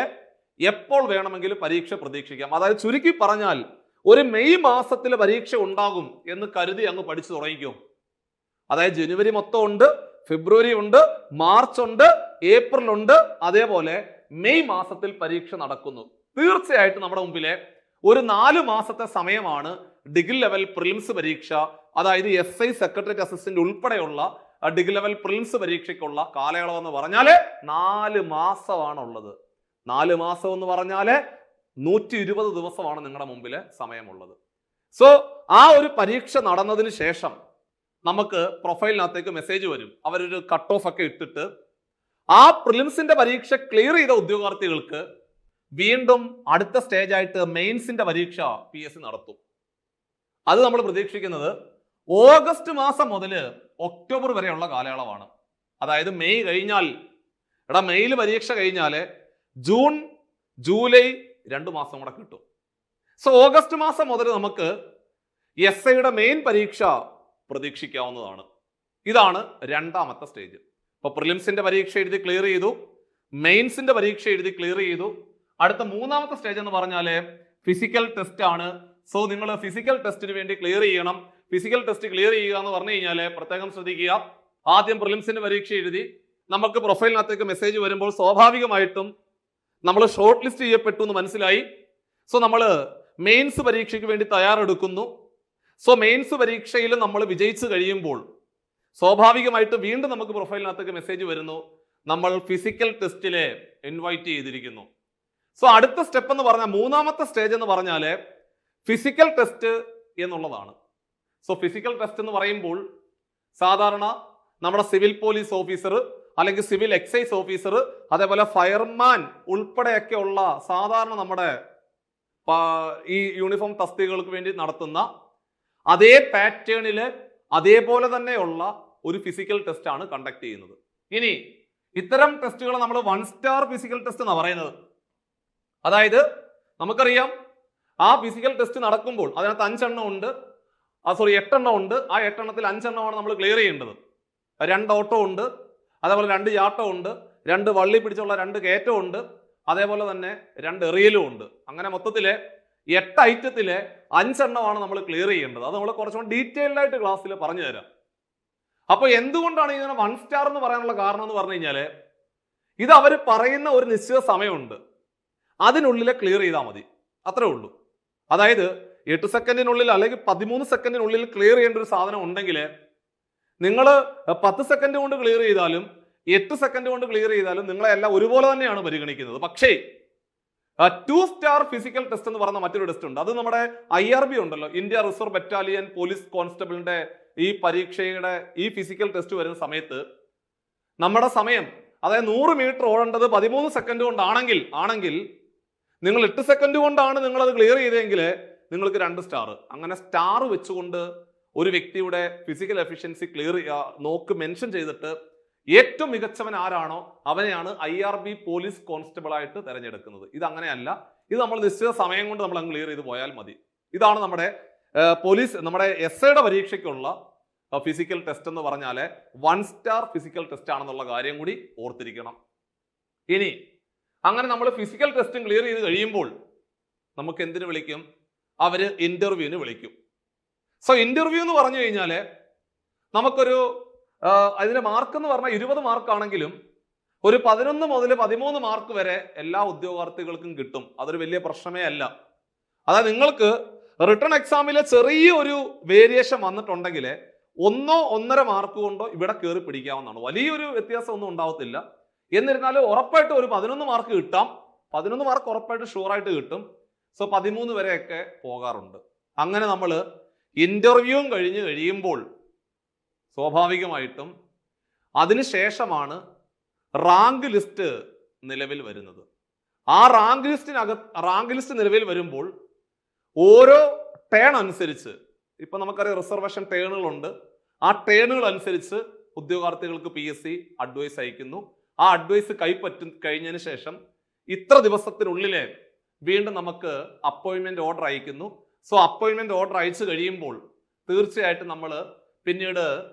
എപ്പോൾ വേണമെങ്കിലും പരീക്ഷ പ്രതീക്ഷിക്കാം. അതായത് ചുരുക്കി പറഞ്ഞാൽ ഒരു മെയ് മാസത്തിൽ പരീക്ഷ ഉണ്ടാകും എന്ന് കരുതി അങ്ങ് പഠിച്ചു തുടങ്ങിക്കും. അതായത് ജനുവരി മൊത്തം ഉണ്ട്, ഫെബ്രുവരി ഉണ്ട്, മാർച്ച് ഉണ്ട്, ഏപ്രിൽ ഉണ്ട്, അതേപോലെ മെയ് മാസത്തിൽ പരീക്ഷ നടക്കുന്നു. തീർച്ചയായിട്ടും നമ്മുടെ മുമ്പിലെ ഒരു 4 മാസത്തെ സമയമാണ് ഡിഗ്രി ലെവൽ പ്രിലിംസ് പരീക്ഷ. അതായത് SI സെക്രട്ടേറിയറ്റ് അസിസ്റ്റന്റ് ഉൾപ്പെടെയുള്ള ഡിഗ്രി ലെവൽ പ്രിലിംസ് പരീക്ഷയ്ക്കുള്ള കാലയളവ് എന്ന് പറഞ്ഞാല് 4 മാസമാണുള്ളത്. 4 മാസം എന്ന് പറഞ്ഞാല് 120 ദിവസമാണ് നിങ്ങളുടെ മുമ്പിലെ സമയമുള്ളത്. സോ ആ ഒരു പരീക്ഷ നടന്നതിന് ശേഷം നമുക്ക് പ്രൊഫൈലിനകത്തേക്ക് മെസ്സേജ് വരും. അവരൊരു കട്ട് ഓഫ് ഒക്കെ ഇട്ടിട്ട് ആ പ്രിലിംസിന്റെ പരീക്ഷ ക്ലിയർ ചെയ്ത ഉദ്യോഗാർത്ഥികൾക്ക് വീണ്ടും അടുത്ത സ്റ്റേജ് ആയിട്ട് മെയിൻസിന്റെ പരീക്ഷ PSC നടത്തും. അത് നമ്മൾ പ്രതീക്ഷിക്കുന്നത് ഓഗസ്റ്റ് മാസം മുതൽ ഒക്ടോബർ വരെയുള്ള കാലയളവാണ്. അതായത് മെയ് കഴിഞ്ഞാൽ, മെയ്യിൽ പരീക്ഷ കഴിഞ്ഞാൽ ജൂൺ, ജൂലൈ 2 മാസം കൂടെ കിട്ടും. സോ ഓഗസ്റ്റ് മാസം മുതൽ നമുക്ക് SIയുടെ മെയിൻ പരീക്ഷ പ്രതീക്ഷിക്കാവുന്നതാണ്. ഇതാണ് രണ്ടാമത്തെ സ്റ്റേജ്. ഇപ്പൊ പ്രിലിംസിന്റെ പരീക്ഷ എഴുതി ക്ലിയർ ചെയ്തു, മെയിൻസിന്റെ പരീക്ഷ എഴുതി ക്ലിയർ ചെയ്തു. അടുത്ത 3ാമത്തെ സ്റ്റേജ് എന്ന് പറഞ്ഞാല് ഫിസിക്കൽ ടെസ്റ്റ് ആണ്. സോ നിങ്ങൾ ഫിസിക്കൽ ടെസ്റ്റിന് വേണ്ടി ക്ലിയർ ചെയ്യണം. ഫിസിക്കൽ ടെസ്റ്റ് ക്ലിയർ ചെയ്യുക എന്ന് പറഞ്ഞു കഴിഞ്ഞാല് പ്രത്യേകം ശ്രദ്ധിക്കുക, ആദ്യം പ്രിലിംസിന്റെ പരീക്ഷ എഴുതി നമുക്ക് പ്രൊഫൈലിനകത്തേക്ക് മെസ്സേജ് വരുമ്പോൾ സ്വാഭാവികമായിട്ടും നമ്മൾ ഷോർട്ട് ലിസ്റ്റ് ചെയ്യപ്പെട്ടു എന്ന് മനസ്സിലായി. സോ നമ്മൾ മെയിൻസ് പരീക്ഷയ്ക്ക് വേണ്ടി തയ്യാറെടുക്കുന്നു. സോ മെയിൻസ് പരീക്ഷയിൽ നമ്മൾ വിജയിച്ചു കഴിയുമ്പോൾ സ്വാഭാവികമായിട്ട് വീണ്ടും നമുക്ക് പ്രൊഫൈലിനകത്തേക്ക് മെസ്സേജ് വരുന്നു, നമ്മൾ ഫിസിക്കൽ ടെസ്റ്റിലെ ഇൻവൈറ്റ് ചെയ്തിരിക്കുന്നു. സോ അടുത്ത സ്റ്റെപ്പ് എന്ന് പറഞ്ഞാൽ 3ാമത്തെ സ്റ്റേജ് എന്ന് പറഞ്ഞാൽ ഫിസിക്കൽ ടെസ്റ്റ് എന്നുള്ളതാണ്. സോ ഫിസിക്കൽ ടെസ്റ്റ് എന്ന് പറയുമ്പോൾ സാധാരണ നമ്മുടെ സിവിൽ പോലീസ് ഓഫീസർ അല്ലെങ്കിൽ സിവിൽ എക്സൈസ് ഓഫീസർ, അതേപോലെ ഫയർമാൻ ഉൾപ്പെടെയൊക്കെ ഉള്ള സാധാരണ നമ്മുടെ ഈ യൂണിഫോം തസ്തികകൾക്ക് വേണ്ടി നടത്തുന്ന അതേ പാറ്റേണില് അതേപോലെ തന്നെയുള്ള ഒരു ഫിസിക്കൽ ടെസ്റ്റ് ആണ് കണ്ടക്ട് ചെയ്യുന്നത്. ഇനി ഇത്തരം ടെസ്റ്റുകൾ നമ്മൾ 1 സ്റ്റാർ ഫിസിക്കൽ ടെസ്റ്റ് എന്നാണ് പറയുന്നത്. അതായത് നമുക്കറിയാം ആ ഫിസിക്കൽ ടെസ്റ്റ് നടക്കുമ്പോൾ അതിനകത്ത് 5 എണ്ണം ഉണ്ട്. സോറി 8 എണ്ണം ഉണ്ട്. ആ 8 എണ്ണത്തിൽ 5 എണ്ണമാണ് നമ്മൾ ക്ലിയർ ചെയ്യേണ്ടത്. 2 ഓട്ടോ ഉണ്ട്, അതേപോലെ 2 ചാട്ടം ഉണ്ട്, 2 വള്ളി പിടിച്ചുള്ള 2 കയറ്റം ഉണ്ട്, അതേപോലെ തന്നെ 2 എറിയലും ഉണ്ട്. അങ്ങനെ മൊത്തത്തില് 8 ഐറ്റത്തിലെ 5 എണ്ണമാണ് നമ്മൾ ക്ലിയർ ചെയ്യേണ്ടത്. അത് നമ്മൾ കുറച്ചുകൂടി ഡീറ്റെയിൽഡ് ആയിട്ട് ക്ലാസ്സിൽ പറഞ്ഞു തരാം. അപ്പൊ എന്തുകൊണ്ടാണ് ഇങ്ങനെ 1 സ്റ്റാർ എന്ന് പറയാനുള്ള കാരണം എന്ന് പറഞ്ഞു കഴിഞ്ഞാല് ഇത് അവർ പറയുന്ന ഒരു നിശ്ചിത സമയമുണ്ട്, അതിനുള്ളിൽ ക്ലിയർ ചെയ്താൽ മതി, അത്രേ ഉള്ളൂ. അതായത് 8 സെക്കൻഡിനുള്ളിൽ അല്ലെങ്കിൽ 13 സെക്കൻഡിനുള്ളിൽ ക്ലിയർ ചെയ്യേണ്ട ഒരു സാധനം ഉണ്ടെങ്കിൽ നിങ്ങൾ 10 സെക്കൻഡ് കൊണ്ട് ക്ലിയർ ചെയ്താലും 8 സെക്കൻഡ് കൊണ്ട് ക്ലിയർ ചെയ്താലും നിങ്ങളെ എല്ലാം ഒരുപോലെ തന്നെയാണ് പരിഗണിക്കുന്നത്. പക്ഷേ 2 സ്റ്റാർ ഫിസിക്കൽ ടെസ്റ്റ് എന്ന് പറയുന്ന മറ്റൊരു ടെസ്റ്റ് ഉണ്ട്. അത് നമ്മുടെ IRB ഉണ്ടല്ലോ, ഇന്ത്യ റിസർവ് ബറ്റാലിയൻ പോലീസ് കോൺസ്റ്റബിളിന്റെ ഈ പരീക്ഷയുടെ ഈ ഫിസിക്കൽ ടെസ്റ്റ് വരുന്ന സമയത്ത് നമ്മുടെ സമയം, അതായത് 100 മീറ്റർ ഓടേണ്ടത് 13 സെക്കൻഡ് കൊണ്ടാണെങ്കിൽ നിങ്ങൾ 8 സെക്കൻഡ് കൊണ്ടാണ് നിങ്ങൾ അത് ക്ലിയർ ചെയ്തതെങ്കിൽ നിങ്ങൾക്ക് 2 സ്റ്റാർ. അങ്ങനെ സ്റ്റാർ വെച്ചുകൊണ്ട് ഒരു വ്യക്തിയുടെ ഫിസിക്കൽ എഫിഷ്യൻസി ക്ലിയർ നോക്ക് മെൻഷൻ ചെയ്തിട്ട് ഏറ്റവും മികച്ചവൻ ആരാണോ അവനെയാണ് IRB പോലീസ് കോൺസ്റ്റബിൾ ആയിട്ട് തിരഞ്ഞെടുക്കുന്നത്. ഇത് അങ്ങനെയല്ല, ഇത് നമ്മൾ നിശ്ചിത സമയം കൊണ്ട് നമ്മൾ ക്ലിയർ ചെയ്ത് പോയാൽ മതി. ഇതാണ് നമ്മുടെ നമ്മുടെ SIയുടെ പരീക്ഷയ്ക്കുള്ള ഫിസിക്കൽ ടെസ്റ്റ് എന്ന് പറഞ്ഞാൽ 1 സ്റ്റാർ ഫിസിക്കൽ ടെസ്റ്റ് ആണെന്നുള്ള കാര്യം കൂടി ഓർത്തിരിക്കണം. ഇനി അങ്ങനെ നമ്മൾ ഫിസിക്കൽ ടെസ്റ്റും ക്ലിയർ ചെയ്ത് കഴിയുമ്പോൾ നമുക്ക് എന്തിനു വിളിക്കും? അവര് ഇന്റർവ്യൂവിന് വിളിക്കും. സോ ഇന്റർവ്യൂ എന്ന് പറഞ്ഞു കഴിഞ്ഞാൽ നമുക്കൊരു അതിന്റെ മാർക്ക് എന്ന് പറഞ്ഞാൽ 20 മാർക്കാണെങ്കിലും ഒരു 11 മുതൽ 13 മാർക്ക് വരെ എല്ലാ ഉദ്യോഗാർത്ഥികൾക്കും കിട്ടും. അതൊരു വലിയ പ്രശ്നമേ അല്ല. അതായത് നിങ്ങൾക്ക് റിട്ടേൺ എക്സാമിലെ ചെറിയൊരു വേരിയേഷൻ വന്നിട്ടുണ്ടെങ്കിൽ 1-1.5 മാർക്ക് കൊണ്ടോ ഇവിടെ കയറി പിടിക്കാവുന്നതാണ്. വലിയൊരു വ്യത്യാസം ഒന്നും ഉണ്ടാവത്തില്ല. എന്നിരുന്നാലും ഉറപ്പായിട്ട് ഒരു 11 മാർക്ക് കിട്ടാം. 11 മാർക്ക് ഉറപ്പായിട്ട് ഷുവറായിട്ട് കിട്ടും. സോ 13 വരെയൊക്കെ പോകാറുണ്ട്. അങ്ങനെ നമ്മൾ ഇന്റർവ്യൂവും കഴിഞ്ഞ് കഴിയുമ്പോൾ സ്വാഭാവികമായിട്ടും അതിനുശേഷമാണ് റാങ്ക് ലിസ്റ്റ് നിലവിൽ വരുന്നത്. ആ റാങ്ക് ലിസ്റ്റ് നിലവിൽ വരുമ്പോൾ ഓരോ ടേൺ അനുസരിച്ച്, ഇപ്പൊ നമുക്കറിയാം റിസർവേഷൻ ടേണുകളുണ്ട്, ആ ടേണുകൾ അനുസരിച്ച് ഉദ്യോഗാർത്ഥികൾക്ക് PSC അഡ്വൈസ് അയക്കുന്നു. ആ അഡ്വൈസ് കഴിഞ്ഞതിന് ശേഷം ഇത്ര ദിവസത്തിനുള്ളിലെ വീണ്ടും നമുക്ക് അപ്പോയിന്റ്മെന്റ് ഓർഡർ അയക്കുന്നു. സോ അപ്പോയിന്റ്മെന്റ് ഓർഡർ അയച്ചു കഴിയുമ്പോൾ തീർച്ചയായിട്ടും നമ്മൾ പിന്നീട്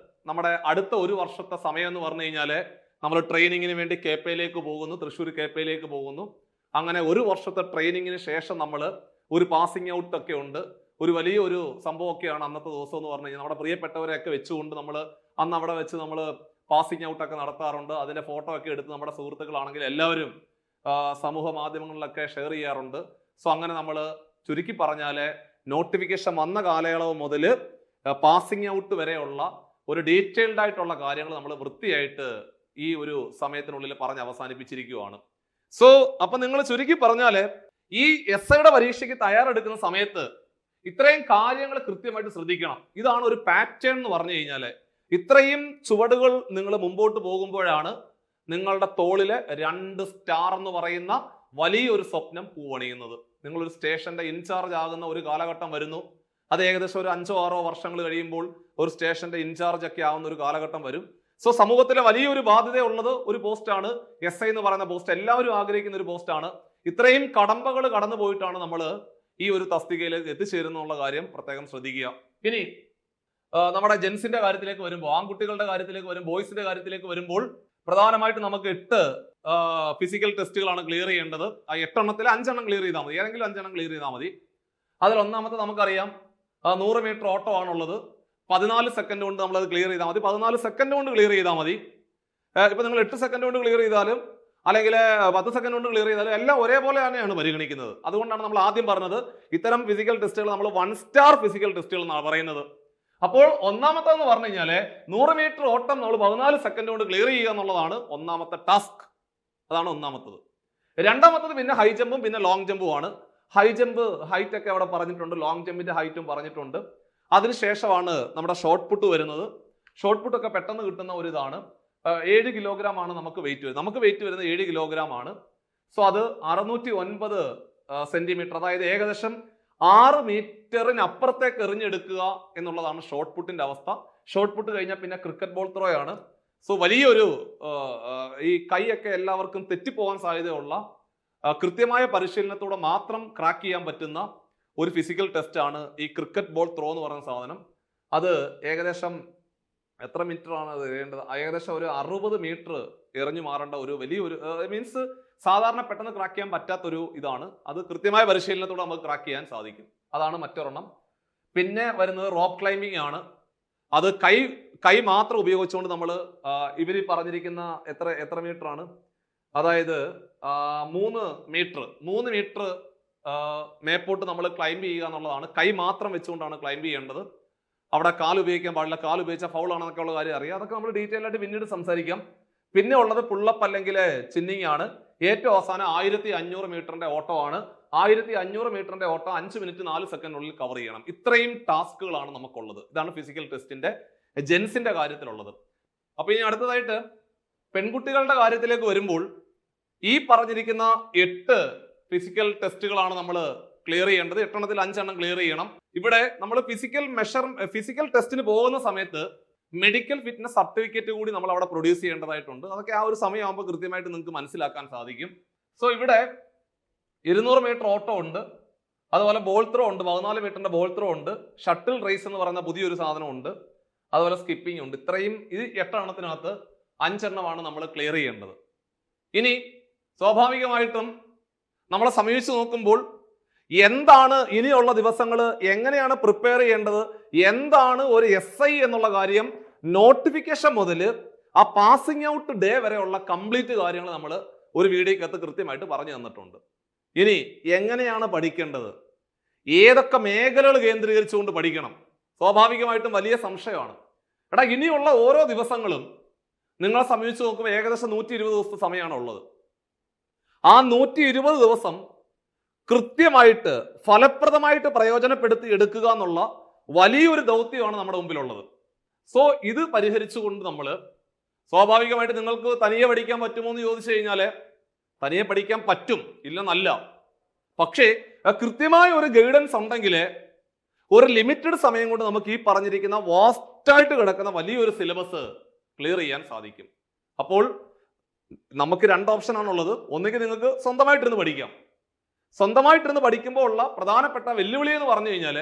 നമ്മുടെ അടുത്ത 1 വർഷത്തെ സമയം എന്ന് പറഞ്ഞു കഴിഞ്ഞാൽ നമ്മൾ ട്രെയിനിങ്ങിന് വേണ്ടി KPയിലേക്ക് പോകുന്നു, തൃശ്ശൂർ KPയിലേക്ക് പോകുന്നു. അങ്ങനെ 1 വർഷത്തെ ട്രെയിനിങ്ങിന് ശേഷം നമ്മൾ ഒരു പാസിംഗ് ഔട്ട് ഒക്കെ ഉണ്ട്. ഒരു വലിയൊരു സംഭവമൊക്കെയാണ് അന്നത്തെ ദിവസം എന്ന് പറഞ്ഞു കഴിഞ്ഞാൽ നമ്മുടെ പ്രിയപ്പെട്ടവരെയൊക്കെ വെച്ചുകൊണ്ട് നമ്മൾ അന്ന് അവിടെ വെച്ച് നമ്മൾ പാസിംഗ് ഔട്ട് ഒക്കെ നടത്താറുണ്ട്. അതിന്റെ ഫോട്ടോ ഒക്കെ എടുത്ത് നമ്മുടെ സുഹൃത്തുക്കളാണെങ്കിൽ എല്ലാവരും സമൂഹ മാധ്യമങ്ങളിലൊക്കെ ഷെയർ ചെയ്യാറുണ്ട്. സോ അങ്ങനെ നമ്മൾ ചുരുക്കി പറഞ്ഞാൽ നോട്ടിഫിക്കേഷൻ വന്ന കാലയളവ് മുതൽ പാസിംഗ് ഔട്ട് വരെയുള്ള ഒരു ഡീറ്റെയിൽഡ് ആയിട്ടുള്ള കാര്യങ്ങൾ നമ്മൾ വൃത്തിയായിട്ട് ഈ ഒരു സമയത്തിനുള്ളിൽ പറഞ്ഞ് അവസാനിപ്പിച്ചിരിക്കുകയാണ്. സോ അപ്പൊ നിങ്ങൾ ചുരുക്കി പറഞ്ഞാല് ഈ SIയുടെ പരീക്ഷയ്ക്ക് തയ്യാറെടുക്കുന്ന സമയത്ത് ഇത്രയും കാര്യങ്ങൾ കൃത്യമായിട്ട് ശ്രദ്ധിക്കണം. ഇതാണ് ഒരു പാറ്റേൺ എന്ന് പറഞ്ഞു കഴിഞ്ഞാല്. ഇത്രയും ചുവടുകൾ നിങ്ങൾ മുമ്പോട്ട് പോകുമ്പോഴാണ് നിങ്ങളുടെ തോളിലെ 2 സ്റ്റാർ എന്ന് പറയുന്ന വലിയൊരു സ്വപ്നം പൂവണിയുന്നത്. നിങ്ങളൊരു സ്റ്റേഷന്റെ ഇൻചാർജ് ആകുന്ന ഒരു കാലഘട്ടം വരുന്നു. അത് ഏകദേശം ഒരു 5-6 വർഷങ്ങൾ കഴിയുമ്പോൾ ഒരു സ്റ്റേഷന്റെ ഇൻചാർജ് ഒക്കെ ആവുന്ന ഒരു കാലഘട്ടം വരും. സോ സമൂഹത്തിലെ വലിയൊരു ബാധ്യതയുള്ളത് ഒരു പോസ്റ്റാണ് SI എന്ന് പറയുന്ന പോസ്റ്റ്. എല്ലാവരും ആഗ്രഹിക്കുന്ന ഒരു പോസ്റ്റാണ്. ഇത്രയും കടമ്പകൾ കടന്നു പോയിട്ടാണ് നമ്മൾ ഈ ഒരു തസ്തികയിലേക്ക് എത്തിച്ചേരുന്നുള്ള കാര്യം പ്രത്യേകം ശ്രദ്ധിക്കുക. ഇനി നമ്മുടെ ജെൻസിന്റെ കാര്യത്തിലേക്ക് വരുമ്പോൾ, ആൺകുട്ടികളുടെ കാര്യത്തിലേക്ക് വരും, ബോയ്സിന്റെ കാര്യത്തിലേക്ക് വരുമ്പോൾ പ്രധാനമായിട്ട് നമുക്ക് 8 ഫിസിക്കൽ ടെസ്റ്റുകളാണ് ക്ലിയർ ചെയ്യേണ്ടത്. ആ 8 എണ്ണത്തിൽ 5 എണ്ണം ക്ലിയർ ചെയ്താൽ മതി, ഏതെങ്കിലും 5 എണ്ണം ക്ലിയർ ചെയ്താൽ മതി. അതിൽ ഒന്നാമത്തെ നമുക്കറിയാം 100 മീറ്റർ ഓട്ടോ ആണുള്ളത്. 14 സെക്കൻഡ് കൊണ്ട് നമ്മൾ അത് ക്ലിയർ ചെയ്താൽ മതി. 14 സെക്കൻഡ് കൊണ്ട് ക്ലിയർ ചെയ്താൽ മതി. ഇപ്പൊ നിങ്ങൾ 8 സെക്കൻഡ് കൊണ്ട് ക്ലിയർ ചെയ്താലും അല്ലെങ്കിൽ 10 സെക്കൻഡ് കൊണ്ട് ക്ലിയർ ചെയ്താലും എല്ലാം ഒരേപോലെ തന്നെയാണ് പരിഗണിക്കുന്നത്. അതുകൊണ്ടാണ് നമ്മൾ ആദ്യം പറഞ്ഞത് ഇത്തരം ഫിസിക്കൽ ടെസ്റ്റുകൾ നമ്മൾ 1 സ്റ്റാർ ഫിസിക്കൽ ടെസ്റ്റുകൾ എന്നാണ് പറയുന്നത്. അപ്പോൾ ഒന്നാമത്തെന്ന് പറഞ്ഞു കഴിഞ്ഞാൽ 100 മീറ്റർ ഓട്ടം നമ്മൾ 14 സെക്കൻഡ് കൊണ്ട് ക്ലിയർ ചെയ്യുക എന്നുള്ളതാണ് ഒന്നാമത്തെ ടാസ്ക്. അതാണ് ഒന്നാമത്തത്. രണ്ടാമത്തത് പിന്നെ ഹൈ ജമ്പും പിന്നെ ലോങ് ജമ്പും ആണ്. ഹൈ ജമ്പ് ഹൈറ്റ് ഒക്കെ അവിടെ പറഞ്ഞിട്ടുണ്ട്, ലോങ് ജമ്പിന്റെ ഹൈറ്റും പറഞ്ഞിട്ടുണ്ട്. അതിനുശേഷമാണ് നമ്മുടെ ഷോർട്ട് പുട്ട് വരുന്നത്. ഷോർട്ട് പുട്ട് ഒക്കെ പെട്ടെന്ന് കിട്ടുന്ന ഒരു ഇതാണ്. 7 കിലോഗ്രാം ആണ് നമുക്ക് വെയിറ്റ് വരുന്നത്. നമുക്ക് വെയിറ്റ് വരുന്നത് 7 കിലോഗ്രാം ആണ്. സോ അത് 609 സെന്റിമീറ്റർ, അതായത് ഏകദേശം 6 മീറ്ററിന് അപ്പുറത്തേക്ക് എറിഞ്ഞെടുക്കുക എന്നുള്ളതാണ് ഷോർട്ട് പുട്ടിന്റെ അവസ്ഥ. ഷോർട്ട് പുട്ട് കഴിഞ്ഞാൽ പിന്നെ ക്രിക്കറ്റ് ബോൾ ത്രോ ആണ്. സോ വലിയൊരു ഈ കൈയൊക്കെ എല്ലാവർക്കും തെറ്റിപ്പോകാൻ സാധ്യതയുള്ള കൃത്യമായ പരിശീലനത്തോടെ മാത്രം ക്രാക്ക് ചെയ്യാൻ പറ്റുന്ന ഒരു ഫിസിക്കൽ ടെസ്റ്റ് ആണ് ഈ ക്രിക്കറ്റ് ബോൾ ത്രോ എന്ന് പറയുന്ന സാധനം. അത് ഏകദേശം എത്ര മീറ്റർ ആണ് അത് എറിയേണ്ടത്? ഏകദേശം ഒരു 60 മീറ്റർ എറിഞ്ഞു മാറേണ്ട ഒരു വലിയൊരു മീൻസ് സാധാരണ പെട്ടെന്ന് ക്രാക്ക് ചെയ്യാൻ പറ്റാത്തൊരു ഇതാണ്. അത് കൃത്യമായ പരിശീലനത്തോടെ നമുക്ക് ക്രാക്ക് ചെയ്യാൻ സാധിക്കും. അതാണ് മറ്റൊരെണ്ണം. പിന്നെ വരുന്നത് റോപ്പ് ക്ലൈംബിംഗ് ആണ്. അത് കൈ മാത്രം ഉപയോഗിച്ചുകൊണ്ട് നമ്മൾ ഇവർ പറഞ്ഞിരിക്കുന്ന എത്ര മീറ്റർ ആണ്, അതായത് 3 മീറ്റർ മേപ്പോട്ട് നമ്മൾ ക്ലൈംബ് ചെയ്യുക എന്നുള്ളതാണ്. കൈ മാത്രം വെച്ചുകൊണ്ടാണ് ക്ലൈംബ് ചെയ്യേണ്ടത്. അവിടെ കാൽ ഉപയോഗിക്കാൻ പാടില്ല, കാൽ ഉപയോഗിച്ചാൽ ഫൗൾ ആണെന്നൊക്കെ ഉള്ള കാര്യം അറിയാം. അതൊക്കെ നമ്മൾ ഡീറ്റെയിൽ ആയിട്ട് പിന്നീട് സംസാരിക്കാം. പിന്നെ ഉള്ളത് പുള്ളപ്പ് അല്ലെങ്കിൽ ചിന്നിങ് ആണ്. ഏറ്റവും അവസാനം 1500 മീറ്ററിന്റെ ഓട്ടമാണ്. 1500 മീറ്ററിന്റെ ഓട്ടം 5 മിനിറ്റ് 4 സെക്കൻഡിനുള്ളിൽ കവർ ചെയ്യണം. ഇത്രയും ടാസ്കുകളാണ് നമുക്കുള്ളത്. ഇതാണ് ഫിസിക്കൽ ടെസ്റ്റിന്റെ ജെൻസിന്റെ കാര്യത്തിലുള്ളത്. അപ്പൊ ഇനി അടുത്തതായിട്ട് പെൺകുട്ടികളുടെ കാര്യത്തിലേക്ക് വരുമ്പോൾ ഈ പറഞ്ഞിരിക്കുന്ന 8 ഫിസിക്കൽ ടെസ്റ്റുകളാണ് നമ്മൾ ക്ലിയർ ചെയ്യേണ്ടത്. 8 എണ്ണത്തിൽ 5 എണ്ണം ക്ലിയർ ചെയ്യണം. ഇവിടെ നമ്മൾ ഫിസിക്കൽ ടെസ്റ്റിന് പോകുന്ന സമയത്ത് മെഡിക്കൽ ഫിറ്റ്നസ് സർട്ടിഫിക്കറ്റ് കൂടി നമ്മൾ അവിടെ പ്രൊഡ്യൂസ് ചെയ്യേണ്ടതായിട്ടുണ്ട്. അതൊക്കെ ആ ഒരു സമയമാകുമ്പോൾ കൃത്യമായിട്ട് നിങ്ങൾക്ക് മനസ്സിലാക്കാൻ സാധിക്കും. സോ ഇവിടെ 200 മീറ്റർ ഓട്ടം ഉണ്ട്, അതുപോലെ ബോൾ ത്രോ ഉണ്ട്, 14 മീറ്ററിന്റെ ബോൾ ത്രോ ഉണ്ട്, ഷട്ടിൽ റേസ് എന്ന് പറയുന്ന പുതിയൊരു സാധനം ഉണ്ട്, അതുപോലെ സ്കിപ്പിംഗ് ഉണ്ട്. ഇത്രയും ഇത് 8 എണ്ണത്തിനകത്ത് 5 എണ്ണമാണ് നമ്മൾ ക്ലിയർ ചെയ്യേണ്ടത്. ഇനി സ്വാഭാവികമായിട്ടും നമ്മളെ സമീപിച്ച് നോക്കുമ്പോൾ എന്താണ് ഇനിയുള്ള ദിവസങ്ങൾ, എങ്ങനെയാണ് പ്രിപ്പയർ ചെയ്യേണ്ടത്, എന്താണ് ഒരു SI എന്നുള്ള കാര്യം നോട്ടിഫിക്കേഷൻ മുതൽ ആ പാസിംഗ് ഔട്ട് ഡേ വരെയുള്ള കംപ്ലീറ്റ് കാര്യങ്ങൾ നമ്മൾ ഒരു വീഡിയോക്കകത്ത് കൃത്യമായിട്ട് പറഞ്ഞു തന്നിട്ടുണ്ട്. ഇനി എങ്ങനെയാണ് പഠിക്കേണ്ടത്, ഏതൊക്കെ മേഖലകൾ കേന്ദ്രീകരിച്ചുകൊണ്ട് പഠിക്കണം, സ്വാഭാവികമായിട്ടും വലിയ സംശയമാണ്. എടാ ഇനിയുള്ള ഓരോ ദിവസങ്ങളും നിങ്ങളെ സമീപിച്ച് നോക്കുമ്പോൾ ഏകദേശം 120 ദിവസത്തെ സമയമാണ് ഉള്ളത്. ആ 120 ദിവസം കൃത്യമായിട്ട് ഫലപ്രദമായിട്ട് പ്രയോജനപ്പെടുത്തി എടുക്കുക എന്നുള്ള വലിയൊരു ദൗത്യമാണ് നമ്മുടെ മുമ്പിലുള്ളത്. സോ ഇത് പരിഹരിച്ചുകൊണ്ട് നമ്മൾ സ്വാഭാവികമായിട്ട് നിങ്ങൾക്ക് തനിയെ പഠിക്കാൻ പറ്റുമോ എന്ന് ചോദിച്ചു കഴിഞ്ഞാൽ തനിയെ പഠിക്കാൻ പറ്റും, ഇല്ലെന്നല്ല. പക്ഷേ കൃത്യമായ ഒരു ഗൈഡൻസ് ഉണ്ടെങ്കിൽ ഒരു ലിമിറ്റഡ് സമയം കൊണ്ട് നമുക്ക് ഈ പറഞ്ഞിരിക്കുന്ന വാസ്റ്റായിട്ട് കിടക്കുന്ന വലിയൊരു സിലബസ് ക്ലിയർ ചെയ്യാൻ സാധിക്കും. അപ്പോൾ നമുക്ക് 2 ഓപ്ഷനാണുള്ളത്. ഒന്നുകിൽ നിങ്ങൾക്ക് സ്വന്തമായിട്ടിരുന്ന് പഠിക്കാം. സ്വന്തമായിട്ടിരുന്ന് പഠിക്കുമ്പോൾ ഉള്ള പ്രധാനപ്പെട്ട വെല്ലുവിളി എന്ന് പറഞ്ഞു കഴിഞ്ഞാൽ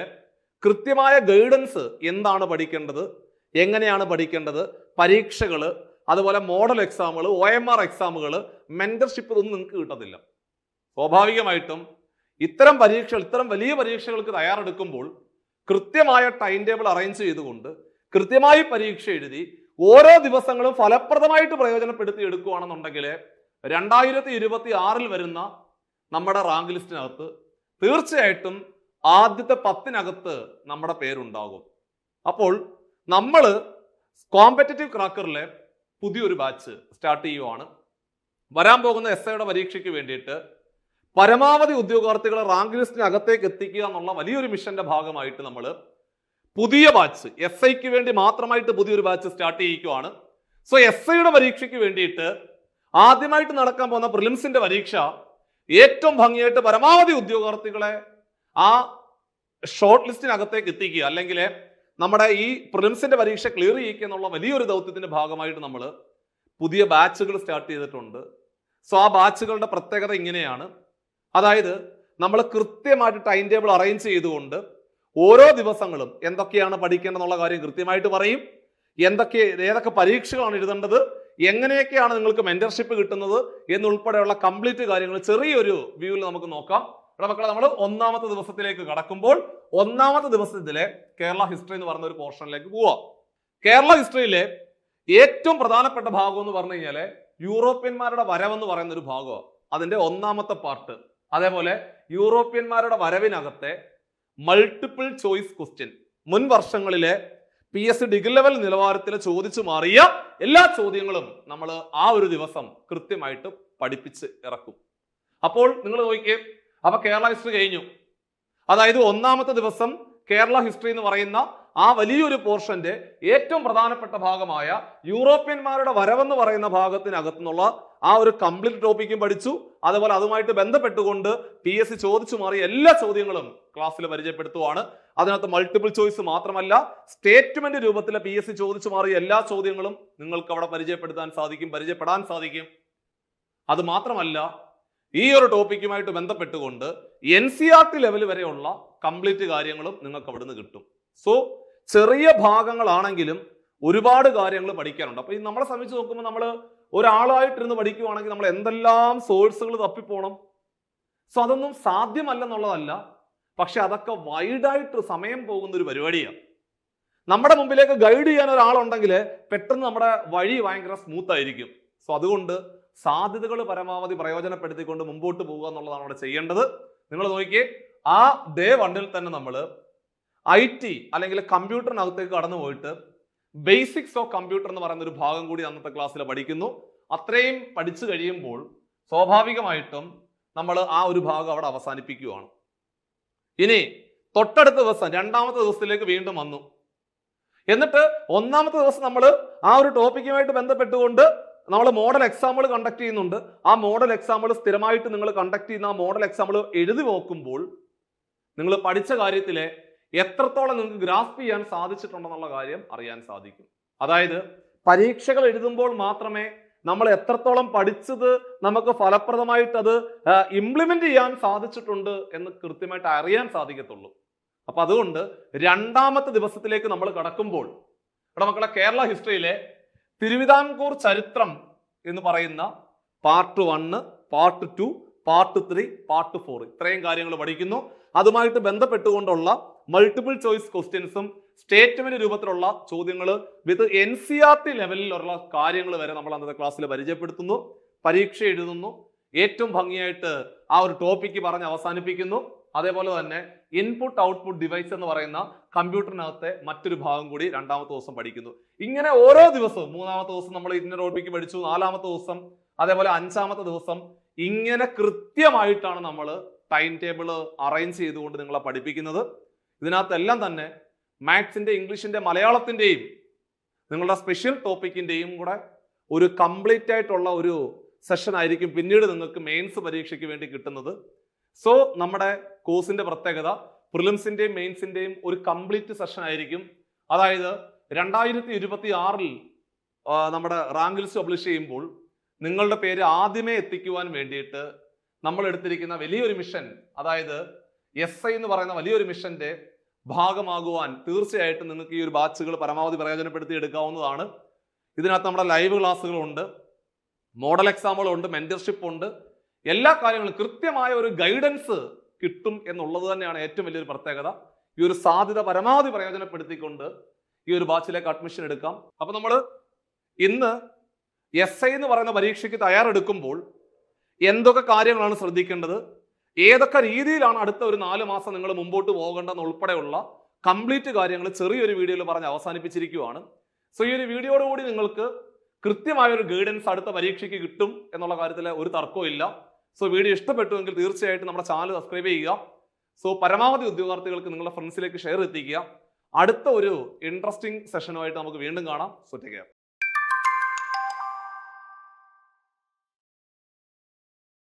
കൃത്യമായ ഗൈഡൻസ്, എന്താണ് പഠിക്കേണ്ടത്, എങ്ങനെയാണ് പഠിക്കേണ്ടത്, പരീക്ഷകൾ, അതുപോലെ മോഡൽ എക്സാമുകൾ, OMR എക്സാമുകൾ, മെന്റർഷിപ്പ്, ഇതൊന്നും നിങ്ങൾക്ക് കിട്ടത്തില്ല. സ്വാഭാവികമായിട്ടും ഇത്തരം വലിയ പരീക്ഷകൾക്ക് തയ്യാറെടുക്കുമ്പോൾ കൃത്യമായ ടൈം ടേബിൾ അറേഞ്ച് ചെയ്തുകൊണ്ട് കൃത്യമായി പരീക്ഷ എഴുതി ഓരോ ദിവസങ്ങളും ഫലപ്രദമായിട്ട് പ്രയോജനപ്പെടുത്തി എടുക്കുകയാണെന്നുണ്ടെങ്കിൽ 2026 വരുന്ന നമ്മുടെ റാങ്ക് ലിസ്റ്റിനകത്ത് തീർച്ചയായിട്ടും ആദ്യത്തെ 10-നകത്ത് നമ്മുടെ പേരുണ്ടാകും. അപ്പോൾ നമ്മൾ കോമ്പറ്റേറ്റീവ് ക്രാക്കറിലെ പുതിയൊരു ബാച്ച് സ്റ്റാർട്ട് ചെയ്യുവാണ്. വരാൻ പോകുന്ന SIയുടെ പരീക്ഷയ്ക്ക് വേണ്ടിയിട്ട് പരമാവധി ഉദ്യോഗാർത്ഥികളെ റാങ്ക് ലിസ്റ്റിനകത്തേക്ക് എത്തിക്കുക എന്നുള്ള വലിയൊരു മിഷന്റെ ഭാഗമായിട്ട് നമ്മൾ പുതിയ ബാച്ച് SIക്ക് വേണ്ടി മാത്രമായിട്ട് പുതിയൊരു ബാച്ച് സ്റ്റാർട്ട് ചെയ്യിക്കുവാണ്. സോ SIയുടെ പരീക്ഷയ്ക്ക് വേണ്ടിയിട്ട് ആദ്യമായിട്ട് നടക്കാൻ പോകുന്ന പ്രിലിംസിന്റെ പരീക്ഷ ഏറ്റവും ഭംഗിയായിട്ട് പരമാവധി ഉദ്യോഗാർത്ഥികളെ ആ ഷോർട്ട് ലിസ്റ്റിനകത്തേക്ക് എത്തിക്കുക, അല്ലെങ്കിൽ നമ്മുടെ ഈ പ്രിലിംസിന്റെ പരീക്ഷ ക്ലിയർ ചെയ്യിക്കുക എന്നുള്ള വലിയൊരു ദൗത്യത്തിന്റെ ഭാഗമായിട്ട് നമ്മൾ പുതിയ ബാച്ചുകൾ സ്റ്റാർട്ട് ചെയ്തിട്ടുണ്ട്. സോ ആ ബാച്ചുകളുടെ പ്രത്യേകത ഇങ്ങനെയാണ്. അതായത് നമ്മൾ കൃത്യമായിട്ട് ടൈം ടേബിൾ അറേഞ്ച് ചെയ്തുകൊണ്ട് ഓരോ ദിവസങ്ങളും എന്തൊക്കെയാണ് പഠിക്കേണ്ടതെന്നുള്ള കാര്യം കൃത്യമായിട്ട് പറയും. ഏതൊക്കെ പരീക്ഷകളാണ് എഴുതേണ്ടത്, എങ്ങനെയൊക്കെയാണ് നിങ്ങൾക്ക് മെന്റർഷിപ്പ് കിട്ടുന്നത് എന്നുൾപ്പെടെയുള്ള കംപ്ലീറ്റ് കാര്യങ്ങൾ ചെറിയൊരു വ്യൂവിൽ നമുക്ക് നോക്കാം. ഇവിടെ മക്കളെ നമ്മൾ 1ാമത്തെ ദിവസത്തിലേക്ക് കടക്കുമ്പോൾ 1ാമത്തെ ദിവസത്തിലെ കേരള ഹിസ്റ്ററി എന്ന് പറയുന്ന ഒരു പോർഷനിലേക്ക് പോവാം. കേരള ഹിസ്റ്ററിയിലെ ഏറ്റവും പ്രധാനപ്പെട്ട ഭാഗം എന്ന് പറഞ്ഞു കഴിഞ്ഞാൽ യൂറോപ്യന്മാരുടെ വരവെന്ന് പറയുന്ന ഒരു ഭാഗമാണ്. അതിന്റെ 1ാമത്തെ പാർട്ട്. അതേപോലെ യൂറോപ്യന്മാരുടെ വരവിനകത്തെ മൾട്ടിപ്പിൾ ചോയ്സ് ക്വസ്റ്റ്യൻ, മുൻ വർഷങ്ങളിലെ PSC ഡിഗ്രി ലെവൽ നിലവാരത്തിൽ ചോദിച്ചു മാറിയ എല്ലാ ചോദ്യങ്ങളും നമ്മൾ ആ ഒരു ദിവസം കൃത്യമായിട്ട് പഠിപ്പിച്ച് ഇറക്കും. അപ്പോൾ നിങ്ങൾ നോക്കിയേ, അപ്പൊ കേരള ഹിസ്റ്ററി കഴിഞ്ഞു. അതായത് 1ാമത്തെ ദിവസം കേരള ഹിസ്റ്ററി എന്ന് പറയുന്ന ആ വലിയൊരു പോർഷന്റെ ഏറ്റവും പ്രധാനപ്പെട്ട ഭാഗമായ യൂറോപ്യന്മാരുടെ വരവെന്ന് പറയുന്ന ഭാഗത്തിനകത്തുനിന്നുള്ള ആ ഒരു കംപ്ലീറ്റ് ടോപ്പിക്കും പഠിച്ചു. അതുപോലെ അതുമായിട്ട് ബന്ധപ്പെട്ടുകൊണ്ട് PSC ചോദിച്ചു മാറിയ എല്ലാ ചോദ്യങ്ങളും ക്ലാസ്സിൽ പരിചയപ്പെടുത്തുവാണ്. അതിനകത്ത് മൾട്ടിപ്പിൾ ചോയ്സ് മാത്രമല്ല, സ്റ്റേറ്റ്മെന്റ് രൂപത്തിൽ PSC ചോദിച്ചു മാറിയ എല്ലാ ചോദ്യങ്ങളും നിങ്ങൾക്ക് അവിടെ പരിചയപ്പെടാൻ സാധിക്കും. അത് മാത്രമല്ല, ഈ ഒരു ടോപ്പിക്കുമായിട്ട് ബന്ധപ്പെട്ടുകൊണ്ട് NCERT ലെവൽ വരെയുള്ള കംപ്ലീറ്റ് കാര്യങ്ങളും നിങ്ങൾക്ക് അവിടുന്ന് കിട്ടും. സോ ചെറിയ ഭാഗങ്ങളാണെങ്കിലും ഒരുപാട് കാര്യങ്ങൾ പഠിക്കാനുണ്ട്. അപ്പൊ ഈ നമ്മളെ സംബന്ധിച്ച് നോക്കുമ്പോൾ നമ്മൾ ഒരാളായിട്ടിരുന്ന് പഠിക്കുവാണെങ്കിൽ നമ്മൾ എന്തെല്ലാം സോഴ്സുകൾ തപ്പിപ്പോണം. സോ അതൊന്നും സാധ്യമല്ലെന്നുള്ളതല്ല, പക്ഷെ അതൊക്കെ വൈഡായിട്ട് സമയം പോകുന്ന ഒരു പരിപാടിയാണ്. നമ്മുടെ മുമ്പിലേക്ക് ഗൈഡ് ചെയ്യാൻ ഒരാളുണ്ടെങ്കിൽ പെട്ടെന്ന് നമ്മുടെ വഴി ഭയങ്കര സ്മൂത്ത് ആയിരിക്കും. സോ അതുകൊണ്ട് സാധ്യതകൾ പരമാവധി പ്രയോജനപ്പെടുത്തിക്കൊണ്ട് മുമ്പോട്ട് പോകുക എന്നുള്ളതാണ് അവിടെ ചെയ്യേണ്ടത്. നിങ്ങൾ നോക്കിയേ, ആ ഡേ 1 തന്നെ നമ്മൾ IT അല്ലെങ്കിൽ കമ്പ്യൂട്ടറിനകത്തേക്ക് കടന്നു പോയിട്ട് ബേസിക്സ് ഓഫ് കമ്പ്യൂട്ടർ എന്ന് പറയുന്ന ഒരു ഭാഗം കൂടി അന്നത്തെ ക്ലാസ്സിൽ പഠിക്കുന്നു. അത്രയും പഠിച്ചു കഴിയുമ്പോൾ സ്വാഭാവികമായിട്ടും നമ്മൾ ആ ഒരു ഭാഗം അവിടെ അവസാനിപ്പിക്കുകയാണ്. ഇനി തൊട്ടടുത്ത ദിവസം 2ാമത്തെ ദിവസത്തിലേക്ക് വീണ്ടും വന്നു. എന്നിട്ട് 1ാമത്തെ ദിവസം നമ്മൾ ആ ഒരു ടോപ്പിക്കുമായിട്ട് ബന്ധപ്പെട്ടുകൊണ്ട് നമ്മൾ മോഡൽ എക്സാമുകൾ കണ്ടക്ട് ചെയ്യുന്നുണ്ട്. ആ മോഡൽ എക്സാമുകൾ സ്ഥിരമായിട്ട് നിങ്ങൾ കണ്ടക്ട് ചെയ്യുന്ന ആ മോഡൽ എക്സാമുകൾ എഴുതി നോക്കുമ്പോൾ നിങ്ങൾ പഠിച്ച കാര്യത്തിലെ എത്രത്തോളം നിങ്ങൾക്ക് ഗ്രാസ്പ് ചെയ്യാൻ സാധിച്ചിട്ടുണ്ടെന്നുള്ള കാര്യം അറിയാൻ സാധിക്കും. അതായത് പരീക്ഷകൾ എഴുതുമ്പോൾ മാത്രമേ നമ്മൾ എത്രത്തോളം പഠിച്ചത് നമുക്ക് ഫലപ്രദമായിട്ട് അത് ഇംപ്ലിമെന്റ് ചെയ്യാൻ സാധിച്ചിട്ടുണ്ട് എന്ന് കൃത്യമായിട്ട് അറിയാൻ സാധിക്കത്തുള്ളൂ. അപ്പൊ അതുകൊണ്ട് 2ാമത്തെ ദിവസത്തിലേക്ക് നമ്മൾ കടക്കുമ്പോൾ ഇവിടെ മക്കളെ കേരള ഹിസ്റ്ററിയിലെ തിരുവിതാംകൂർ ചരിത്രം എന്ന് പറയുന്ന പാർട്ട് 1, പാർട്ട് 2, പാർട്ട് 3, പാർട്ട് 4 ഇത്രയും കാര്യങ്ങൾ പഠിക്കുന്നു. അതുമായിട്ട് ബന്ധപ്പെട്ടുകൊണ്ടുള്ള മൾട്ടിപ്പിൾ ചോയ്സ് ക്വസ്റ്റ്യൻസും സ്റ്റേറ്റ്മെന്റ് രൂപത്തിലുള്ള ചോദ്യങ്ങൾ വിത്ത് NCERT ലെവലിലുള്ള കാര്യങ്ങൾ വരെ നമ്മൾ അന്നത്തെ ക്ലാസ്സിൽ പരിചയപ്പെടുത്തുന്നു. പരീക്ഷ എഴുതുന്നു, ഏറ്റവും ഭംഗിയായിട്ട് ആ ഒരു ടോപ്പിക്ക് പറഞ്ഞ് അവസാനിപ്പിക്കുന്നു. അതേപോലെ തന്നെ ഇൻപുട്ട് ഔട്ട്പുട്ട് ഡിവൈസ് എന്ന് പറയുന്ന കമ്പ്യൂട്ടറിനകത്തെ മറ്റൊരു ഭാഗം കൂടി 2ാമത്തെ ദിവസം പഠിക്കുന്നു. ഇങ്ങനെ ഓരോ ദിവസവും 3ാമത്തെ ദിവസം നമ്മൾ ഇതിന്റെ ടോപ്പിക്ക് പഠിച്ചു, 4ാമത്തെ ദിവസം, അതേപോലെ 5ാമത്തെ ദിവസം, ഇങ്ങനെ കൃത്യമായിട്ടാണ് നമ്മൾ ടൈം ടേബിൾ അറേഞ്ച് ചെയ്തുകൊണ്ട് നിങ്ങളെ പഠിപ്പിക്കുന്നത്. ഇതിനകത്തെല്ലാം തന്നെ മാത്സിന്റെ, ഇംഗ്ലീഷിന്റെ, മലയാളത്തിന്റെയും നിങ്ങളുടെ സ്പെഷ്യൽ ടോപ്പിക്കിന്റെയും കൂടെ ഒരു കംപ്ലീറ്റ് ആയിട്ടുള്ള ഒരു സെഷൻ ആയിരിക്കും പിന്നീട് നിങ്ങൾക്ക് മെയിൻസ് പരീക്ഷയ്ക്ക് വേണ്ടി കിട്ടുന്നത്. സോ നമ്മുടെ കോഴ്സിന്റെ പ്രത്യേകത പ്രിലിംസിന്റെയും മെയിൻസിന്റെയും ഒരു കംപ്ലീറ്റ് സെഷൻ ആയിരിക്കും. അതായത് 2026 നമ്മുടെ റാങ്ക് ലിസ്റ്റ് പബ്ലിഷ് ചെയ്യുമ്പോൾ നിങ്ങളുടെ പേര് ആദ്യമേ എത്തിക്കുവാൻ വേണ്ടിയിട്ട് നമ്മൾ എടുത്തിരിക്കുന്ന വലിയൊരു മിഷൻ, അതായത് SI എന്ന് പറയുന്ന വലിയൊരു മിഷന്റെ ഭാഗമാകുവാൻ തീർച്ചയായിട്ടും നിങ്ങൾക്ക് ഈ ഒരു ബാച്ചുകൾ പരമാവധി പ്രയോജനപ്പെടുത്തി എടുക്കാവുന്നതാണ്. ഇതിനകത്ത് നമ്മുടെ ലൈവ് ക്ലാസ്സുകളുണ്ട്, മോഡൽ എക്സാമുകളുണ്ട്, മെന്റർഷിപ്പ് ഉണ്ട്. എല്ലാ കാര്യങ്ങളും കൃത്യമായ ഒരു ഗൈഡൻസ് കിട്ടും എന്നുള്ളത് തന്നെയാണ് ഏറ്റവും വലിയൊരു പ്രത്യേകത. ഈ ഒരു സാധ്യത പരമാവധി പ്രയോജനപ്പെടുത്തിക്കൊണ്ട് ഈ ഒരു ബാച്ചിലേക്ക് അഡ്മിഷൻ എടുക്കാം. അപ്പൊ നമ്മൾ ഇന്ന് SI എന്ന് പറയുന്ന പരീക്ഷയ്ക്ക് തയ്യാറെടുക്കുമ്പോൾ എന്തൊക്കെ കാര്യങ്ങളാണ് ശ്രദ്ധിക്കേണ്ടത്, ഏതൊക്കെ രീതിയിലാണ് അടുത്ത ഒരു 4 മാസം നിങ്ങൾ മുമ്പോട്ട് പോകേണ്ടതെന്ന് ഉൾപ്പെടെയുള്ള കംപ്ലീറ്റ് കാര്യങ്ങൾ ചെറിയൊരു വീഡിയോയിൽ പറഞ്ഞ് അവസാനിപ്പിച്ചിരിക്കുകയാണ്. സോ ഈ ഒരു വീഡിയോയോടുകൂടി നിങ്ങൾക്ക് കൃത്യമായ ഒരു ഗൈഡൻസ് അടുത്ത പരീക്ഷയ്ക്ക് കിട്ടും എന്നുള്ള കാര്യത്തിൽ ഒരു തർക്കവും ഇല്ല. സോ വീഡിയോ ഇഷ്ടപ്പെട്ടുവെങ്കിൽ തീർച്ചയായിട്ടും നമ്മുടെ ചാനൽ സബ്സ്ക്രൈബ് ചെയ്യുക. സോ പരമാവധി ഉദ്യോഗാർത്ഥികൾക്ക് നിങ്ങളുടെ ഫ്രണ്ട്സിലേക്ക് ഷെയർ എത്തിക്കുക. അടുത്ത ഒരു ഇൻട്രസ്റ്റിംഗ് സെഷനുമായിട്ട് നമുക്ക് വീണ്ടും കാണാം. So take care.